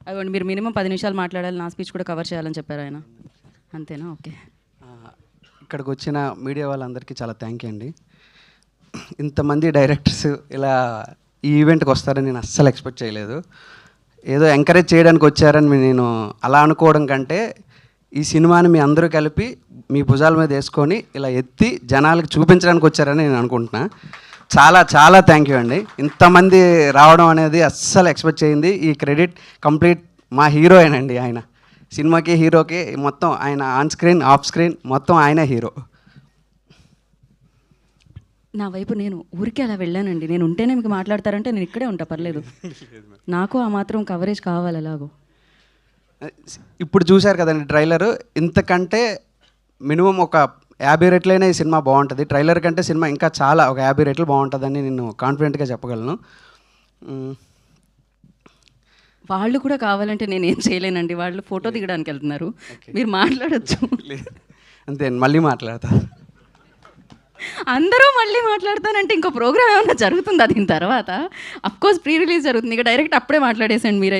అదిగోండి మీరు మినిమం 10 నిమిషాలు మాట్లాడాలి, నా స్పీచ్ కూడా కవర్ చేయాలని చెప్పారు ఆయన. అంతేనా? ఓకే. ఇక్కడికి వచ్చిన మీడియా వాళ్ళందరికీ చాలా థ్యాంక్ యూ అండి. ఇంతమంది డైరెక్టర్స్ ఇలా ఈ ఈవెంట్కి వస్తారని నేను అస్సలు ఎక్స్పెక్ట్ చేయలేదు. ఏదో ఎంకరేజ్ చేయడానికి వచ్చారని నేను అలా అనుకోవడం కంటే, ఈ సినిమాని మీ అందరూ కలిపి మీ భుజాల మీద వేసుకొని ఇలా ఎత్తి జనాలకు చూపించడానికి వచ్చారని నేను అనుకుంటున్నా. చాలా చాలా థ్యాంక్ యూ అండి. ఇంతమంది రావడం అనేది అస్సలు ఎక్స్పెక్ట్ చేయింది. ఈ క్రెడిట్ కంప్లీట్ మా హీరోయేనండి. ఆయన సినిమాకి హీరోకి మొత్తం ఆయన ఆన్ స్క్రీన్ ఆఫ్ స్క్రీన్ మొత్తం ఆయనే హీరో. నా వైపు నేను ఊరికే అలా వెళ్ళానండి. నేను ఉంటేనే మీకు మాట్లాడతారంటే నేను ఇక్కడే ఉంటా, పర్లేదు. నాకు ఆ మాత్రం కవరేజ్ కావాలి ఎలాగో. ఇప్పుడు చూశారు కదండి ట్రైలరు, ఇంతకంటే మినిమం ఒక 50 రెట్లైనా ఈ సినిమా బాగుంటుంది. ట్రైలర్ కంటే సినిమా ఇంకా చాలా ఒక 50 రెట్లు బాగుంటుందని నేను కాన్ఫిడెంట్గా చెప్పగలను. వాళ్ళు కూడా కావాలంటే నేను ఏం చేయలేనండి. వాళ్ళు ఫోటో దిగడానికి వెళ్తున్నారు, మీరు మాట్లాడచ్చు. అంతే, మళ్ళీ మాట్లాడతా. అందరూ మళ్ళీ మాట్లాడతానంటే ఇంకో ప్రోగ్రామ్ ఏమైనా జరుగుతుందా దీని తర్వాత? అఫ్కోర్స్ ప్రీ రిలీజ్ జరుగుతుంది, ఇక డైరెక్ట్ అప్పుడే మాట్లాడేసండి మీరు.